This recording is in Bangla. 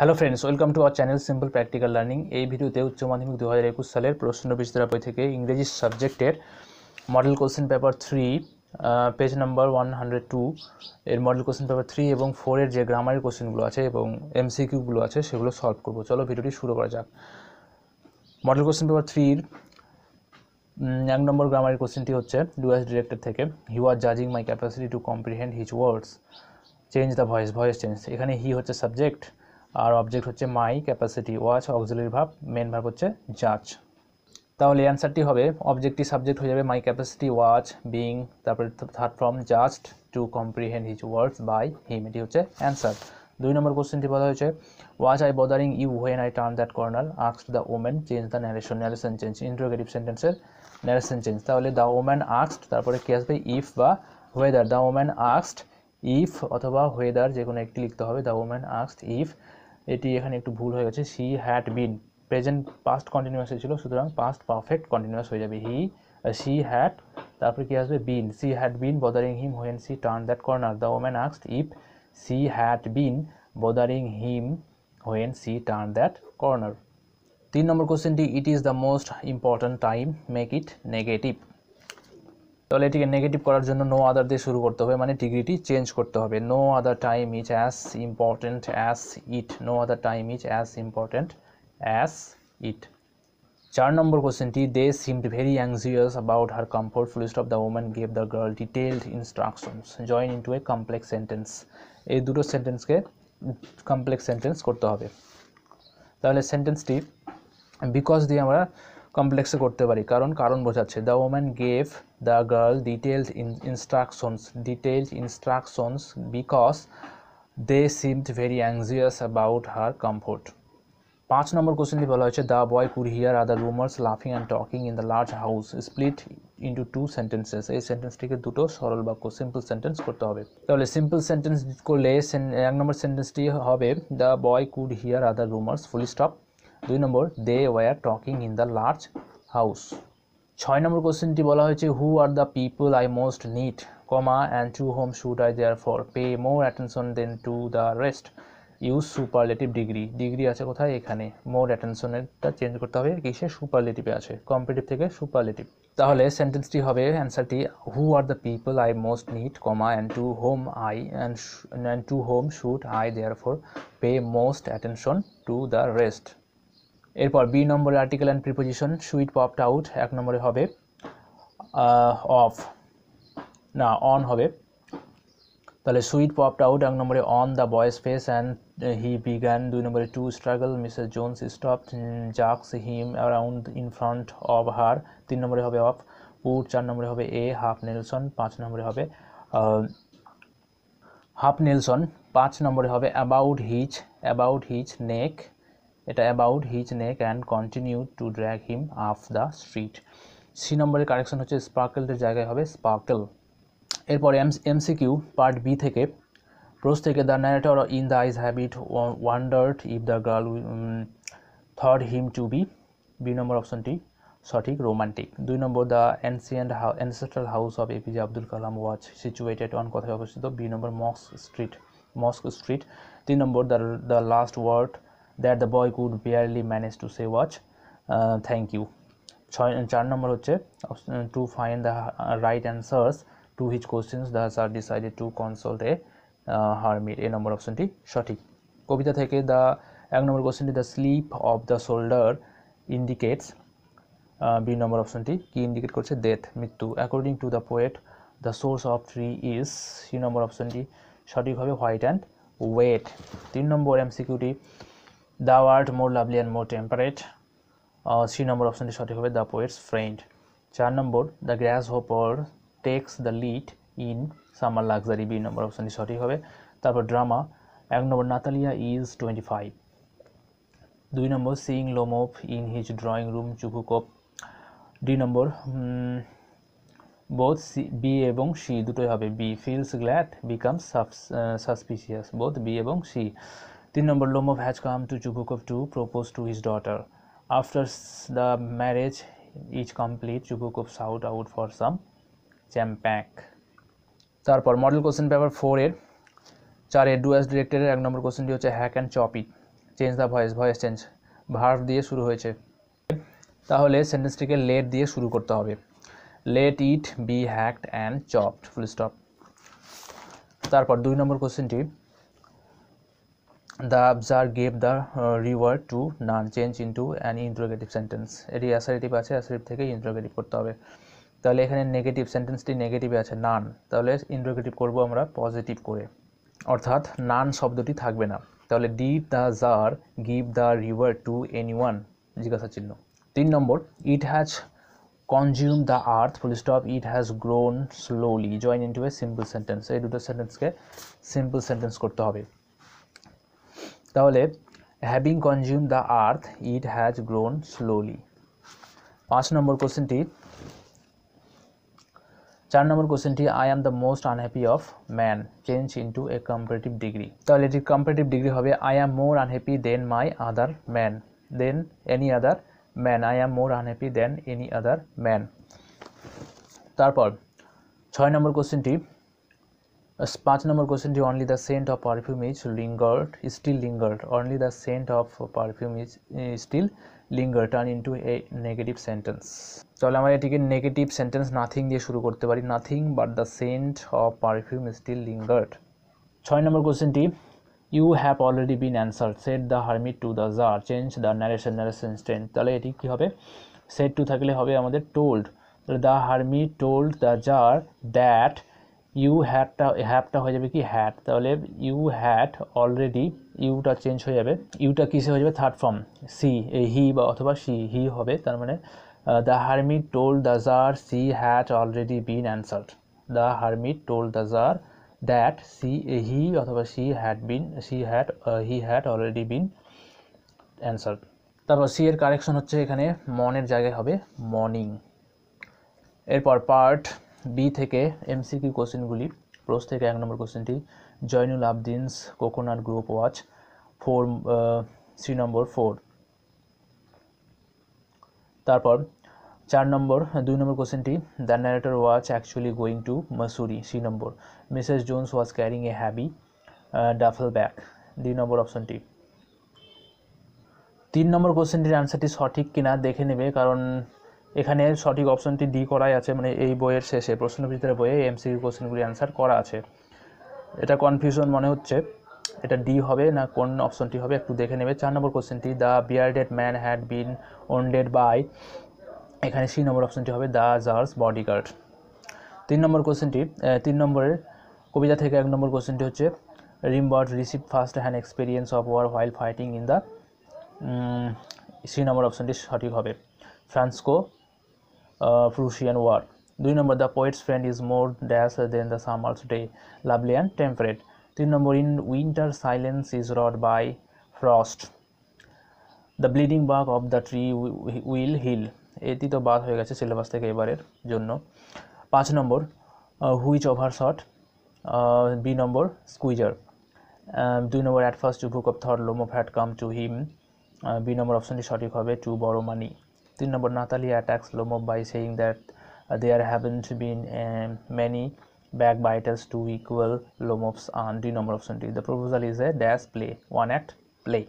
Hello friends, welcome to our channel simple practical learning. এই ভিডিওতে উচ্চ মাধ্যমিক 2021 সালের প্রশ্ন বিচিত্রা বই থেকে ইংরেজি সাবজেক্টের model question paper 3 page number 102 এর মডেল কোশ্চেন পেপার 3 এবং 4 এর যে গ্রামারের কোশ্চেনগুলো আছে এবং এমসিকিউগুলো আছে সেগুলো সলভ করব। চলো ভিডিওটি শুরু করা যাক। মডেল কোশ্চেন পেপার 3 এক নম্বর গ্রামারের কোশ্চেনটি হচ্ছে ডুয়াস ডিরেক্টর থেকে, হি ওয়াজ জাজিং my capacity to comprehend his words, change the voice change. এখানে হি হচ্ছে সাবজেক্ট আর অবজেক্ট হচ্ছে my capacity, was auxiliary verb, main verb হচ্ছে জাজ। তাহলে অ্যান্সারটি হবে অবজেক্টটি সাবজেক্ট হয়ে যাবে মাই ক্যাপাসিটি ওয়াচ বিং, তারপরে third form just to comprehend his words by him, এটি হচ্ছে অ্যান্সার। 2 নম্বর কোশ্চেনটি বলা হয়েছে was I bothering you when I turn that corner, asked the woman, change the narration change, interrogative সেন্টেন্সের ন্যারেশন চেঞ্জ। তাহলে দ্য ওম্যান আস্কড, তারপরে কি আসবে ইফ বা whether, the woman asked if অথবা হোয়েদার যে কোনো একটি লিখতে হবে, দ্য ওম্যান আস্কড ইফ। এটি এখানে একটু ভুল হয়ে গেছে, she had bin, present past continuous ছিল, সুতরাং পাস্ট পারফেক্ট কন্টিনিউয়াস হয়ে যাবে। শি হ্যাড, তারপরে কি আসবে been, she had been bothering him when she turn that corner, the woman asked if she had been bothering him when she turn that corner. 3 number কোশ্চেনটি it is the most important time, make it negative. তাহলে এটিকে নেগেটিভ করার জন্য নো আদার দিয়ে শুরু করতে হবে, মানে ডিগ্রিটি চেঞ্জ করতে হবে। No other time is as important as it, no other time is as important as it. 4 number কোশ্চেনটি they seemed very anxious about her comfort, full stop, the woman gave the girl detailed instructions, join into a complex sentence. এই দুটো সেন্টেন্সকে কমপ্লেক্স সেন্টেন্স করতে হবে। তাহলে সেন্টেন্সটি বিকজ দিয়ে আমরা কমপ্লেক্সে করতে পারি, কারণ বোঝাচ্ছে। The woman gave the girl detailed instructions because they seemed very anxious about her comfort. 5 number কোশ্চেনটি বলা হয়েছে the boy could hear other rumours লাফিং and talking in the large house, split into 2 sentences. এই সেন্টেন্সটিকে দুটো সরল বাক্য সিম্পল সেন্টেন্স করতে হবে। তাহলে সিম্পল সেন্টেন্স করলে 1 নম্বর সেন্টেন্সটি হবে the boy could hear other rumours, full stop. 2 number they were talking in the large house. 6 number কোশ্চেনটি বলা হয়েছে who are the people I most need, comma and to home should I therefore pay more attention than to the rest, use superlative degree. Degree আছে কোথায়? এখানে। মোর অ্যাটেনশনেরটা চেঞ্জ করতে হবে, কিসে? সুপারলেটিভে আছে, কম্পারেটিভ থেকে সুপারলেটিভ। তাহলে সেন্টেন্সটি হবে অ্যান্সারটি who are the people I most need, comma and to home should I therefore pay most attention to the rest. এরপর বি নম্বরে article and preposition, sweat popped out 1 নম্বরে হবে অফ, না অন হবে। তাহলে সুইট পপড আউট 1 নম্বরে on the boy's face and he began. 2 নম্বরে to struggle, Mrs Jones stopped jerks him around in front of her. 3 নম্বরে হবে অফ। পুট 4 নম্বরে হবে এ হাফ নেলসন। 5 নম্বরে হবে হাফ নেলসন। 5 নম্বরে হবে অ্যাবাউট হিজ নেক, এটা about his neck and continue to drag him up the street. C নম্বরের কারেকশন হচ্ছে স্পার্কেলের জায়গায় হবে স্পার্কেল। এরপর এমসিকিউ পার্ট বি থেকে, প্রোজ থেকে the narrator in the eyes habit wondered if the girl thought him to be, B number অপশনটি সঠিক, romantic. 2 number the ancestral house of APJ Abdul Kalam was situated on, কোথায় অবস্থিত? B number mosque street. 3 number the last word that the boy could barely manage to say was thank you. 4 number হচ্ছে to find the right answers to his questions the tsar decided to consult a hermit, A number অপশনটি সঠিক। কবিতা থেকে 1 নম্বর কোশ্চেনটি the slip of the shoulder indicates, B number অপশনটি কি ইন্ডিকেট করছে? ডেথ, মৃত্যু। According to the poet the source of tree is, C number অপশনটি সঠিক হবে, হোয়াইট অ্যান্ড ওয়েট। 3 নম্বর এমসিকিউটি the word more lovely and more temperate, C number অপশনটি সঠিক হবে, the poet's friend. 4 number the grasshopper takes the lead in summer luxury, B number অপশনটি সঠিক হবে। তারপর drama 1 number Natalia is 25। 2 number seeing Lomov in his drawing room চুকুকোপ, ডি নম্বর বোথ বি এবং সি দুটোই হবে, B. Feels glad becomes suspicious, both B এবং C. 3 number Lomov has come to চুকুকোপ two propose to his daughter, after the marriage is complete চুকুকোপ সাউট out for some চ্যাম্প্যাক। তারপর মডেল কোশ্চেন পেপার 4 এর 4 ডুয়াস ডিরেক্টরের 1 নম্বর কোশ্চেনটি হচ্ছে hack and chop it, change the voice, voice change, verb দিয়ে শুরু হয়েছে, তাহলে সেন্টেন্সটিকে লেট দিয়ে শুরু করতে হবে। Let it be hacked and chopped, full stop. তারপর 2 নম্বর কোশ্চেনটি, the tsar gave the reward to none, change into an interrogative sentence. এটি অ্যাসারেটিভ আছে, অ্যাসারেটিভ থেকে ইন্টারোগেটিভ করতে হবে। তাহলে এখানে নেগেটিভ, সেন্টেন্সটি নেগেটিভে আছে নান, তাহলে ইন্টারোগেটিভ করব আমরা পজিটিভ করে, অর্থাৎ নান শব্দটি থাকবে না। তাহলে did the tsar give the reward to anyone, জিজ্ঞাসা চিহ্ন। 3 number, it has consumed the earth, full stop, it has grown slowly, join into a simple sentence। এই দুটো সেন্টেন্সকে সিম্পল সেন্টেন্স করতে হবে। তাহলে having consumed the earth, it has grown slowly। 5 number কোশ্চেনটি, 4 নম্বর কোশ্চেনটি, I am the most unhappy of man, change into a comparative degree। তাহলে এটি comparative degree হবে I am more unhappy than my other man, than any other man, I am more unhappy than any other man। তারপর 6 নম্বর কোশ্চেনটি, 5 নম্বর কোশ্চেনটি, only the scent of perfume is lingered, still lingered, only the scent of perfume is still lingered, turn into a negative sentence। তাহলে আমরা এটিকে নেগেটিভ সেন্টেন্স নাথিং দিয়ে শুরু করতে পারি, nothing but the scent of perfume is still lingered. 6 number কোশ্চেনটি, you have already been answered, said the hermit to the tsar, change the narration, narration instant. তাহলে এটি কী হবে, সেট টু থাকলে হবে আমাদের টোল্ড, তাহলে the hermit told the tsar that you হ্যাভটা হয়ে যাবে কি হ্যাড, তাহলে ইউ হ্যাড অলরেডি, ইউটা চেঞ্জ হয়ে যাবে, ইউটা কিসে হয়ে যাবে থার্ড ফর্ম সি, হি বা অথবা সি, হি হবে। তার মানে the hermit told the tsar she had already been answered, the hermit told the tsar that he অথবা he had already been answered. তারপর সি এর কারেকশন হচ্ছে এখানে মনের জায়গায় হবে মর্নিং। এরপর পার্ট বি থেকে এমসিকিউ কোশ্চেনগুলি, প্রশ্ন থেকে 1 নম্বর কোশ্চেনটি, Zainul Abedin's coconut group was 3 number 4। তারপর 2 নম্বর কোশ্চেনটি, the narrator was actually going to Mussoorie, 3 number, Mrs Jones was carrying a heavy duffel bag, 2 নম্বর অপশনটি। 3 নম্বর কোশ্চেনটির অ্যান্সারটি সঠিক কিনা দেখে নেবে, কারণ এখানে সঠিক অপশনটি ডি করাই আছে, মানে এই বইয়ের শেষে প্রশ্নবিচিত্রা বইয়ে এমসিকিউ কোশ্চেনগুলি অ্যান্সার করা আছে। এটা কনফিউশন মনে হচ্ছে, এটা ডি হবে না কোন অপশনটি হবে একটু দেখে নেবে। 4 নম্বর কোশ্চেনটি, the bearded man had been wounded by, এখানে 3 নম্বর অপশনটি হবে দ্য জার্স বডিগার্ড। 3 নম্বর কোশ্চেনটি, 3 নম্বরের কবিতা থেকে 1 নম্বর কোশ্চেনটি হচ্ছে, Rimbaud receive first hand experience of war while fighting in the, 3 number অপশনটি সঠিক হবে Franco Prussian war. 2 number, the poet's friend is more dash than the summer's day, lovely and temperate. 3 number, in winter silence is rod by frost, the bleeding bark of the tree will heal. এটি তো বাদ হয়ে গেছে সিলেবাস থেকে এবারের জন্য। 5 number, which overshot, B number squeezer. 2 number, at first book of thought Lomov had come to him, B number অপশনটি সঠিক হবে to borrow money. 3 number, Natalie attacks Lomov by saying that there haven't been many backbiters to equal Lomof's aunt, 2 নম্বর অপশনটি। The proposal is a dash play, one act play।